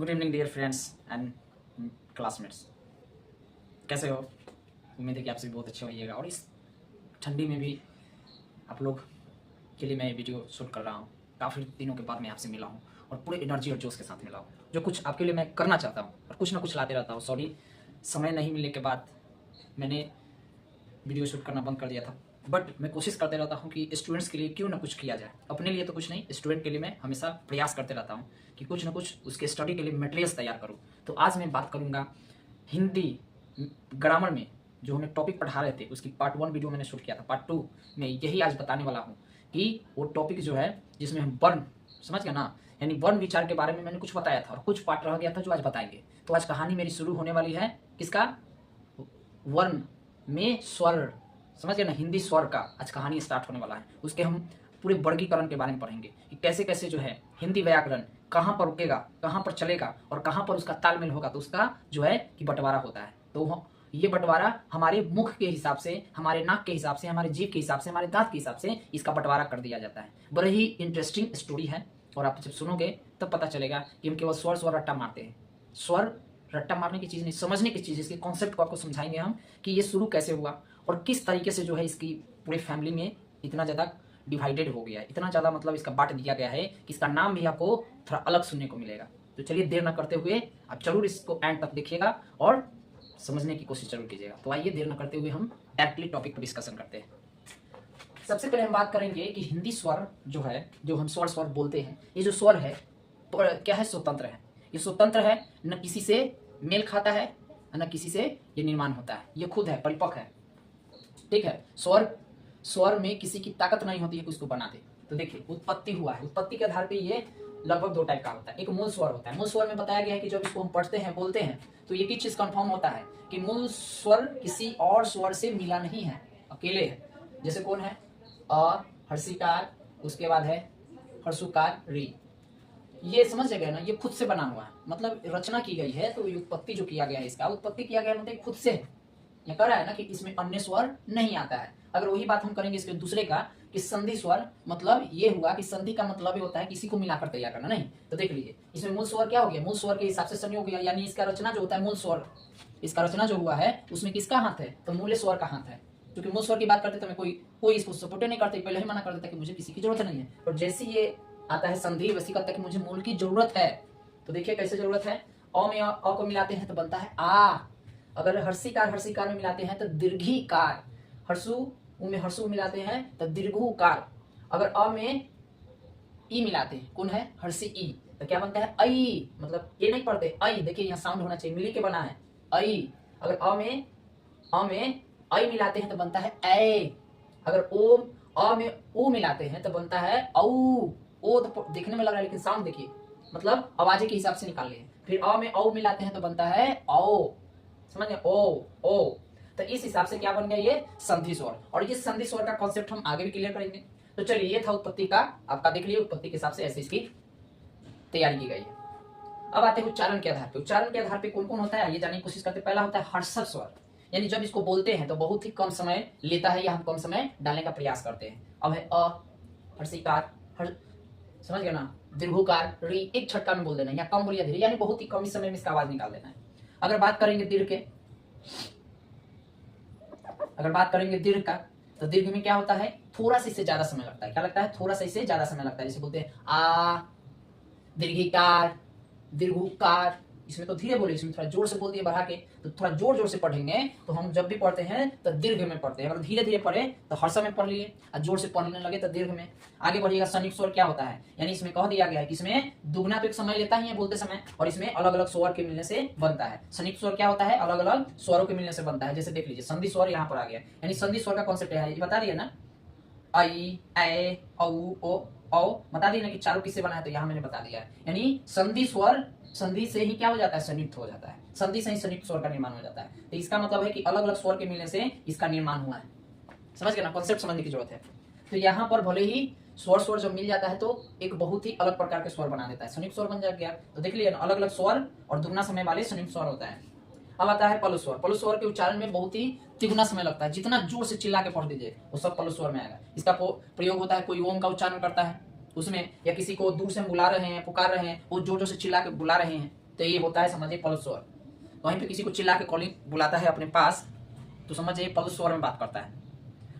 Good evening dear friends and classmates. कैसे हो? उम्मीद है कि आप सभी बहुत अच्छे होइएगा। और इस ठंडी में भी आप लोग के लिए मैं ये वीडियो शूट कर रहा हूँ। काफ़ी दिनों के बाद मैं आपसे मिला हूँ और पूरे एनर्जी और जोश के साथ मिला हूँ। जो कुछ आपके लिए मैं करना चाहता हूँ और कुछ ना कुछ लाते रहता हूँ। सॉरी, समय नहीं मिलने के बाद मैंने वीडियो शूट करना बंद कर दिया था, बट मैं कोशिश करते रहता हूँ कि स्टूडेंट्स के लिए क्यों ना कुछ किया जाए। अपने लिए तो कुछ नहीं, स्टूडेंट के लिए मैं हमेशा प्रयास करते रहता हूँ कि कुछ ना कुछ उसके स्टडी के लिए मटेरियल्स तैयार करूँ। तो आज मैं बात करूँगा हिंदी ग्रामर में जो हमें टॉपिक पढ़ा रहे थे, उसकी पार्ट 1 वीडियो मैंने शूट किया था। पार्ट 2 में यही आज बताने वाला हूँ कि वो टॉपिक जो है जिसमें हम वर्ण, समझ गए ना, यानी वर्ण विचार के बारे में मैंने कुछ बताया था और कुछ पार्ट रह गया था जो आज बताएंगे। तो आज कहानी मेरी शुरू होने वाली है किसका? वर्ण में स्वर, समझ गए ना, हिंदी स्वर का आज कहानी स्टार्ट होने वाला है। उसके हम पूरे वर्गीकरण के बारे में पढ़ेंगे कि कैसे कैसे जो है हिंदी व्याकरण कहाँ पर रुकेगा, कहाँ पर चलेगा और कहाँ पर उसका तालमेल होगा। तो उसका जो है कि बंटवारा होता है। तो ये बंटवारा हमारे मुख के हिसाब से, हमारे नाक के हिसाब से, हमारे जीभ के हिसाब से, हमारे दांत के हिसाब से इसका बंटवारा कर दिया जाता है। बड़े ही इंटरेस्टिंग स्टोरी है और आप जब सुनोगे तब पता चलेगा कि हम केवल स्वर रट्टा मारते हैं। स्वर रट्टा मारने की चीज़ नहीं, समझने की चीज़, इसके कॉन्सेप्ट को आपको समझाएंगे हम कि ये शुरू कैसे हुआ और किस तरीके से जो है इसकी पूरी फैमिली में इतना ज़्यादा डिवाइडेड हो गया है, इतना ज़्यादा मतलब इसका बांट दिया गया है कि इसका नाम भी आपको थोड़ा अलग सुनने को मिलेगा। तो चलिए देर न करते हुए आप जरूर इसको एंड तक देखिएगा और समझने की कोशिश जरूर कीजिएगा। तो आइए देर न करते हुए हम डायरेक्टली टॉपिक पर डिस्कशन करते हैं। सबसे पहले हम बात करेंगे कि हिंदी स्वर जो है, जो हम स्वर बोलते हैं, ये जो स्वर है क्या है? स्वतंत्र है। ये स्वतंत्र है, न किसी से मेल खाता है न किसी से ये निर्माण होता है। ये खुद है, परिपक्व है, ठीक है। स्वर में किसी की ताकत नहीं होती है कि उसको बना दे। तो देखिए उत्पत्ति हुआ है, उत्पत्ति के आधार पे ये लगभग 2 टाइप का होता है। एक मूल स्वर होता है। मूल स्वर में बताया गया है कि जब इसको हम पढ़ते हैं, बोलते हैं, तो ये चीज कंफर्म होता है कि मूल स्वर किसी और स्वर से मिला नहीं है, अकेले है। जैसे कौन है? अ, हर्षिकार, उसके बाद है हर्षुकार, री। ये समझ गए ना, ये खुद से बना हुआ है, मतलब रचना की गई है। तो उत्पत्ति जो किया गया है, इसका उत्पत्ति किया गया मतलब खुद से। ये कह रहा है ना कि इसमें अन्य स्वर नहीं आता है। अगर वही बात हम करेंगे इसके दूसरे का कि संधि स्वर, मतलब ये हुआ कि संधि का मतलब ये होता है किसी को मिलाकर तैयार करना, नहीं। तो देख लीजिए इसमें मूल स्वर क्या हो गया? मूल स्वर के हिसाब से संयोग हो गया, यानी इसका रचना जो होता है मूल स्वर, इसका रचना जो हुआ है उसमें किसका हाथ है? तो मूल स्वर का हाथ है। क्योंकि मूल स्वर की बात करते तो मैं कोई इसको सपोर्ट नहीं करते, पहले ही मना कर देता कि मुझे किसी की जरूरत नहीं है। और जैसे ये आता है संधि, वैसी कहता है कि मुझे मूल की जरूरत है। तो देखिए कैसे जरूरत है। अ में अ को मिलाते हैं तो बनता है आ। अगर हर्षिकार में मिलाते हैं तो दीर्घिकार। हर्षु में हर्षु मिलाते हैं तो दीर्घुकार। अगर अ में ई मिलाते हैं, कौन है? हर्षि ई, तो क्या बनता है? आई। मतलब ये नहीं पढ़ते आई, देखिए यहाँ साउंड होना चाहिए, मिली के बना है आई। अगर अ में आई मिलाते हैं तो बनता है ए। अगर अ में ओ मिलाते हैं तो बनता है औ। ओ तो देखने में लग रहा है लेकिन साउंड देखिए, मतलब आवाजे के हिसाब से निकाल लिए। फिर अ में औ मिलाते हैं तो बनता है औ, समझ गए? ओ। तो इस हिसाब से क्या बन गया? ये संधि स्वर। और ये संधि स्वर का कॉन्सेप्ट हम आगे भी क्लियर करेंगे। तो चलिए ये था उत्पत्ति का, आपका देख लिया, उत्पत्ति के हिसाब से ऐसे इसकी तैयारी की गई है। अब आते हैं उच्चारण के आधार पे। उच्चारण के आधार पे कौन कौन होता है ये जानने की कोशिश करते हैं। पहला होता है हर्षक स्वर, यानी जब इसको बोलते हैं तो बहुत ही कम समय लेता है या हम कम समय डालने का प्रयास करते हैं। अब है अ, हर्षिकार, समझ गए ना, दीर्घुकार, री, एक झटका में बोल देना या कम बोलिए धीरे, यानी बहुत ही कम समय में इसका आवाज निकाल देना है। अगर बात करेंगे दीर्घ के, अगर बात करेंगे दीर्घ का, तो दीर्घ में क्या होता है? थोड़ा सा इससे ज्यादा समय लगता है। क्या लगता है? थोड़ा सा इससे ज्यादा समय लगता है। जैसे बोलते हैं आ, दीर्घिकार, दीर्घुकार। इसमें तो धीरे बोले, इसमें थोड़ा जोर से बोल दिए बढ़ा के। तो थोड़ा जोर से पढ़ेंगे तो हम जब भी पढ़ते हैं तो दीर्घ में पढ़ते हैं। अगर धीरे धीरे पढ़े तो हर्ष में पढ़ लिए, और जोर से पढ़ने लगे तो दीर्घ में। आगे बढ़िएगा। संयुक्त स्वर क्या होता है? यानी इसमें कह दिया गया है कि इसमें दुगना तो एक समय लेता ही है बोलते समय, और इसमें अलग अलग स्वर के मिलने से बनता है। संयुक्त स्वर क्या होता है? अलग अलग स्वरों के मिलने से बनता है। जैसे देख लीजिए संधि स्वर यहाँ पर आ गया, यानी संधि स्वर का कॉन्सेप्ट है, ये बता दिया ना, आई, ए, औ, बता दिया ना कि चारों किससे बना है, तो यहाँ मैंने बता दिया है। यानी संधि स्वर, संधि से ही क्या हो जाता है? संयुक्त हो जाता है। संधि से ही संयुक्त स्वर का निर्माण हो जाता है। तो इसका मतलब है कि अलग अलग स्वर के मिलने से इसका निर्माण हुआ है। समझ गए ना, कॉन्सेप्ट समझने की जरूरत है। तो यहाँ पर भले ही स्वर जब मिल जाता है तो एक बहुत ही अलग प्रकार के स्वर बना देता है, संयुक्त स्वर बन जा गया। तो देख लिया ना, अलग अलग स्वर और दुगना समय वाले संयुक्त स्वर होता है। अब आता है पलु स्वर। पलु स्वर के उच्चारण में बहुत ही तिगुना समय लगता है। जितना जोर से चिल्ला के पढ़ दीजिए वो सब पलु स्वर में आएगा। इसका प्रयोग होता है, कोई ओम का उच्चारण करता है उसमें, या किसी को दूर से बुला रहे हैं, पुकार रहे हैं, वो जोर जोर से चिल्ला के बुला रहे हैं, तो ये होता है समझिए पल्स स्वर। वहीं पे किसी को चिल्ला के कॉलिंग बुलाता है अपने पास तो समझिए पल्स स्वर में बात करता है।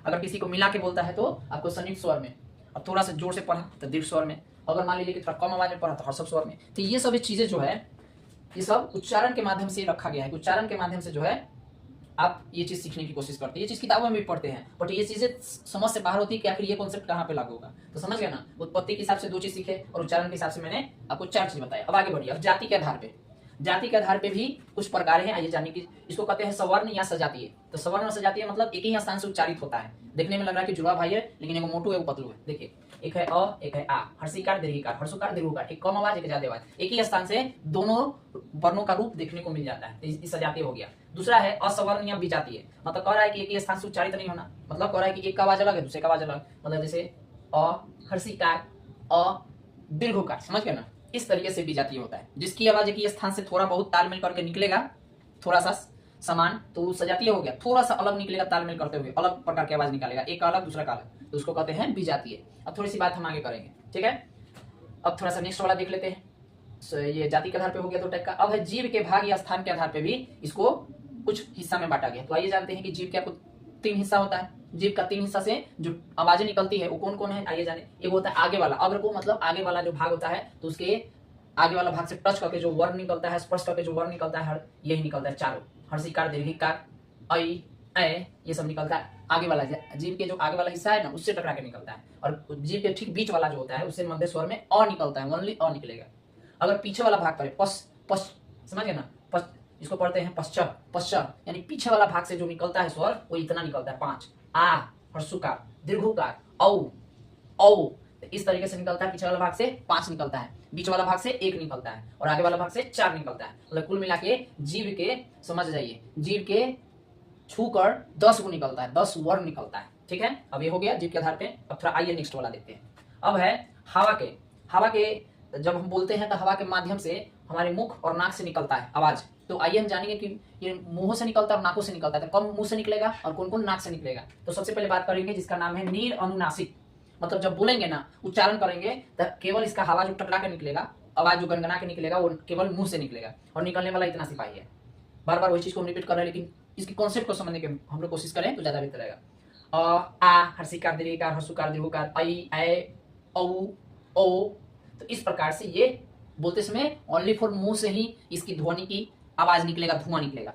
अगर किसी को मिला के बोलता है तो आपको संयुक्त स्वर में, और थोड़ा सा जोर से पढ़ा तो दीर्घ स्वर में, अगर मान लीजिए कि थोड़ा कम आवाज में पढ़ा तो हर्षव स्वर में। तो ये सभी चीजें जो है ये सब उच्चारण के माध्यम से रखा गया है। उच्चारण के माध्यम से जो है आप ये चीज सीखने की कोशिश करते हैं। ये चीज किताबों में भी पढ़ते हैं, बट ये चीजें समझ से बाहर होती है कि आखिर ये कॉन्सेप्ट कहाँ पे लागू होगा। तो समझ गया ना, उत्पत्ति के हिसाब से 2 चीज सीखे और उच्चारण के हिसाब से मैंने आपको 4 चीज बताया। अब आगे बढ़िए। अब जाति के आधार पे, जाति के आधार पे भी कुछ प्रकार हैं, आइए जानने की। इसको कहते हैं सवर्ण या सजातीय। तो सवर्ण और सजातीय मतलब एक ही स्थान से उच्चारित होता है। देखने में लग रहा है कि जुड़वा भाई है, लेकिन एगो मोटू एगो पतलू है। देखिए, एक है अ, एक है आ, हर्षिकार दीर्घिकार, हर्षुकार दीर्घकार, एक कम आवाज एक ज्यादा आवाज, एक ही स्थान से दोनों वर्णों का रूप देखने को मिल जाता है। इस सजातीय हो गया। दूसरा है असवर्ण या विजातीय, मतलब कह रहा है कि एक ही स्थान से उच्चारित नहीं होना, मतलब कह रहा है कि एक का आवाज अलग है दूसरे का आवाज अलग, मतलब जैसे अ हर्षिकार अ दीर्घकार, समझ गए ना। इस तरीके से विजातीय होता है, जिसकी आवाज एक ही स्थान से थोड़ा बहुत तालमेल करके निकलेगा, थोड़ा सा समान, तो सजातीय हो गया। थोड़ा सा अलग निकलेगा तालमेल करते हुए, अलग प्रकार की आवाज निकालेगा, एक का अलग दूसरा का अलग, तो उसको कहते हैं विजातीय। अब थोड़ी सी बात हम आगे करेंगे, ठीक है। अब थोड़ा सा नेक्स्ट वाला देख लेते हैं। ये जाति के आधार पे हो गया 2 टाइप का। अब है जीव के भाग या स्थान के आधार पे भी इसको कुछ हिस्सा में बांटा गया। तो आइए जानते हैं कि जीव क्या 3 हिस्सा होता है। जीव का 3 हिस्सा से जो आवाजें निकलती है वो कौन कौन है, आइए जाने। एक होता है आगे वाला, अग्र को मतलब आगे वाला जो भाग होता है, तो उसके आगे वाला भाग से टच करके जो वर्ण निकलता है, स्पर्श करके जो वर्ण निकलता है, यही निकलता है चारों। हर्षिकार दीर्घिकार ऐ ऐ ये सब निकलता है आगे वाला। जीव के जो आगे वाला हिस्सा है ना, उससे टकरा के निकलता है। और जीव के ठीक बीच वाला जो होता है उससे मध्य स्वर में अ निकलता है, ओनली अ निकलेगा। अगर पीछे वाला भाग पड़े पस पस, समझ गए ना, पस, इसको पढ़ते हैं पश्चात, पश्चात यानी पीछे वाला भाग से जो निकलता है स्वर वो इतना निकलता है 5। आ हर्षुकार दीर्घुकार औ औ, तो इस तरीके से निकलता है। पीछे वाला भाग से 5 निकलता है, बीच वाला भाग से 1 निकलता है और आगे वाला भाग से 4 निकलता है। मतलब कुल मिला के जीव के, समझ जाइए, जीव के छूकर 10 को निकलता है, 10 वर्ण निकलता है, ठीक है। अब ये हो गया जीव के आधार पे। अब थोड़ा आइए नेक्स्ट वाला देखते हैं। अब है हवा के। हवा के जब हम बोलते हैं तो हवा के माध्यम से हमारे मुख और नाक से निकलता है आवाज। तो आइए हम जानेंगे कि ये मुंहों से निकलता है और नाकों से निकलता है, तो कम मुंह से निकलेगा और कौन कौन नाक से निकलेगा। तो सबसे पहले बात करेंगे जिसका नाम है नीर अनुनासिक। मतलब जब बोलेंगे ना, उच्चारण करेंगे तो केवल इसका हवा जो टकरा के निकलेगा, आवाज जो गनगना के निकलेगा वो केवल मुंह से निकलेगा, और निकलने वाला इतना सिपाही है। बार बार वही चीज को हम रिपीट कर रहे हैं, लेकिन इसकी कॉन्सेप्ट को समझने की हम लोग कोशिश करें तो ज्यादा बेहतर रहेगा। आ हर्षिकार दीर्घिकार हर्षुकार दीर्घकार ऐ ऐ औ ओ, तो इस प्रकार से ये बोलते समय ओनली फॉर मुंह से ही इसकी ध्वनि की आवाज निकलेगा, धुआं निकलेगा।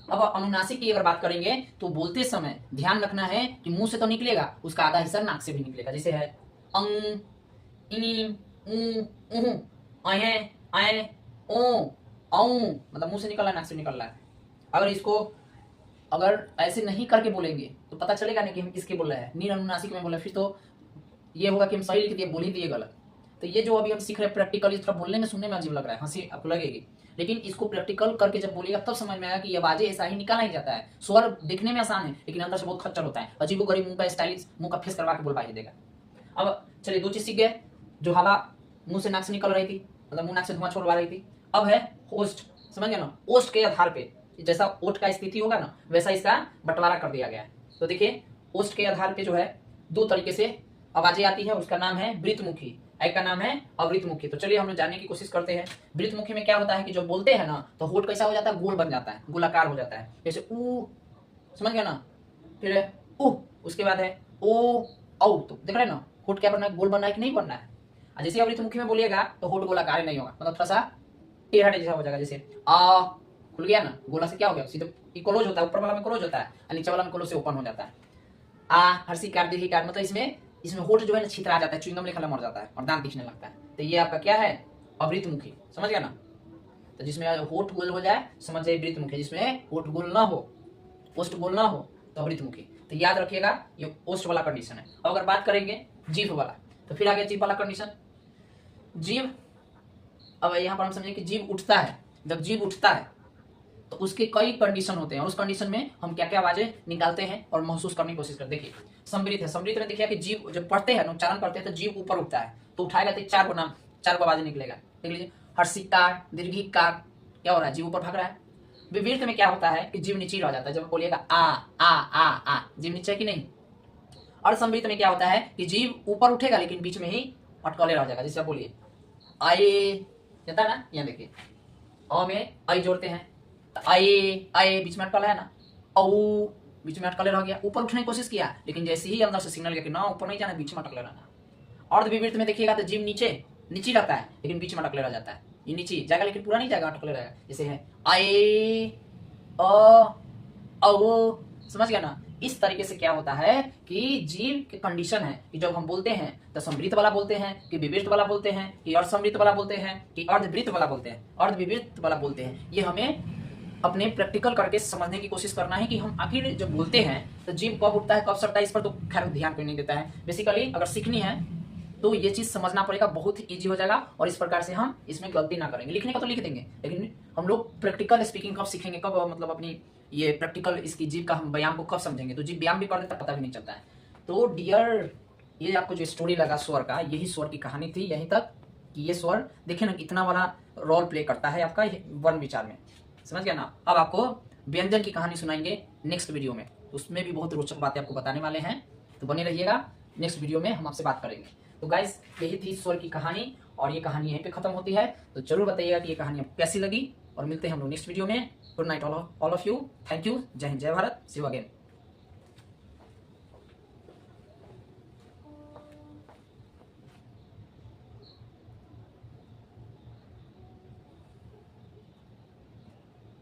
अब अनुनासिक की अगर बात करेंगे तो बोलते समय ध्यान रखना है कि मुंह से तो निकलेगा, उसका आधा हिस्सा नाक से भी निकलेगा। जैसे है अंग इ उ उ अहे ऐ ओ औ, मतलब मुंह से निकल रहा है नाक से निकल रहा है। अगर इसको अगर ऐसे नहीं करके बोलेंगे तो पता चलेगा नहीं कि हम किसके बोल रहे हैं, नीर अनुनासिक में बोले, फिर तो ये होगा कि हम सही लिख दिए, बोल ही दिए गलत। तो ये जो अभी हम सीख रहे हैं प्रैक्टिकली, थोड़ा बोलने में सुनने में अजीब लग रहा है, हंसी आपको लगेगी, लेकिन इसको प्रैक्टिकल करके जब बोलिएगा तब समझ में आएगा कि ये आवाजें ऐसा ही निकाला ही जाता है। स्वर दिखने में आसान है लेकिन अंदर से बहुत खच्चर होता है, अजीबो गरीब मुंह का स्टाइलिश मुंह का फेस करवा के बोलवा ही देगा। अब चलिए 2 चीज सीख गए, जो हवा मुंह से नाक से निकल रही थी, मतलब मुंह नाक से धुआं छोड़वा रही थी। अब है होस्ट, समझ गए ना, ओस्ट के आधार पे जैसा ओठ का स्थिति होगा ना वैसा इसका बंटवारा कर दिया गया है। तो देखिए ओस्ट के आधार पे जो है 2 तरीके से आवाजें आती है, उसका नाम है वृत्तमुखी, एक का नाम है अवृतमुखी। तो चलिए हम लोग जानने की कोशिश करते हैं। वृत्तमुखी में क्या होता है कि जब बोलते हैं ना तो होठ कैसा हो जाता है, गोल बन जाता है, गोलाकार हो जाता है, जैसे ऊ, समझ गया ना। फिर है उ, उसके बाद है ओ औ, तो देख रहे हैं ना होठ क्या बनना है, गोल बनना है कि नहीं बनना है। और जैसे अवृतमुखी में बोलिएगा तो होठ गोलाकार नहीं होगा, मतलब थोड़ा सा टेढ़ा जैसा हो जाएगा। जैसे आ खुल गया ना, गोला से क्या हो गया, सीधे क्लोज होता है, ऊपर वाला में क्लोज होता है और नीचे वाला में क्लोज से ओपन हो जाता है। आ हर्षिकार दीर्घिकार, मतलब इसमें होठ जो है ना छितरा जाता है, च्युइंगम लेखा मर जाता है और दांत दिखने लगता है। तो ये आपका क्या है, अवृतमुखी, समझ गया ना। तो जिसमें होठ गोल हो जाए समझ जाइए वृत्तमुखी, जिसमें होठ गोल ना हो, ओष्ठ गोल ना हो तो अवृतमुखी। तो याद रखिएगा ये ओष्ठ वाला कंडीशन है। अब अगर बात करेंगे जीभ वाला, तो फिर आ गया जीभ वाला कंडीशन। जीभ, अब यहाँ पर हम समझें कि जीभ उठता है, जब जीभ उठता है तो उसके कई कंडीशन होते हैं और उस कंडीशन में हम क्या क्या आवाजें निकालते हैं और महसूस करने की कोशिश करते हैं। देखिए समृद्ध है, समृद्ध में देखिए कि जीभ जब पढ़ते हैं उच्चारण करते हैं तो जीभ ऊपर उठता है, तो उठाएगा तो 4 को नाम 4 को आवाजें निकलेगा। देख लीजिए हर्षिकार दीर्घिकार, क्या हो रहा है, जीभ ऊपर भाग रहा है। विवृत में क्या होता है कि जीभ नीचे रह जाता है, जब बोलिएगा आ जीभ नीचे है कि नहीं। और समृद्ध में क्या होता है कि जीभ ऊपर उठेगा लेकिन बीच में ही अटकले रह जाएगा। जैसे आप बोलिए आए जाता है ना, यहाँ देखिए अ में आई जोड़ते हैं, आए आए बीच में अटकल है ना, औ बीच में अटकले रह गया, ऊपर उठने की कोशिश किया लेकिन जैसे ही अंदर से सिग्नल गया कि ना ऊपर नहीं जाना, बीच में अटकले रहना। अर्ध विवृत में देखिएगा तो जीव नीचे नीचे रहता है लेकिन बीच में अटकले रह जाता है, ये नीचे जाएगा लेकिन पूरा नहीं जाएगा, अटकले रहेगा। जैसे है आए औ, समझ गया ना। इस तरीके से क्या होता है कि जीव के कंडीशन है कि जब हम बोलते हैं तो समृत वाला बोलते हैं कि विवृत वाला बोलते हैं कि अर्धसमृत वाला बोलते हैं कि अर्धवृत वाला बोलते हैं, अर्धविवृत वाला बोलते हैं। ये हमें अपने प्रैक्टिकल करके समझने की कोशिश करना है कि हम आखिर जब बोलते हैं तो जीव कब उठता है कब सटता है, इस पर तो खैर ध्यान कोई नहीं देता है। बेसिकली अगर सीखनी है तो ये चीज समझना पड़ेगा, बहुत ही ईजी हो जाएगा और इस प्रकार से हम इसमें गलती ना करेंगे। लिखने का तो लिख देंगे लेकिन हम लोग प्रैक्टिकल स्पीकिंग कब सीखेंगे, कब मतलब अपनी ये प्रैक्टिकल इसकी जीव का हम व्यायाम को कब समझेंगे, तो जीव व्यायाम भी कर देता पता भी नहीं चलता है। तो डियर, ये आपको जो स्टोरी लगा स्वर का, यही स्वर की कहानी थी यहीं तक कि ये स्वर देखिए ना कितना बड़ा रोल प्ले करता है आपका वर्ण विचार में, समझ गया ना। अब आपको व्यंजन की कहानी सुनाएंगे नेक्स्ट वीडियो में, उसमें भी बहुत रोचक बातें आपको बताने वाले हैं, तो बने रहिएगा। नेक्स्ट वीडियो में हम आपसे बात करेंगे। तो गाइस यही थी स्वर की कहानी और ये कहानी यहीं पे खत्म होती है। तो जरूर बताइएगा कि ये कहानी आपको कैसी लगी और मिलते हैं हम लोग नेक्स्ट वीडियो में। Good night all of you, thank you, जय हिंद, जय भारत, सी यू अगेन।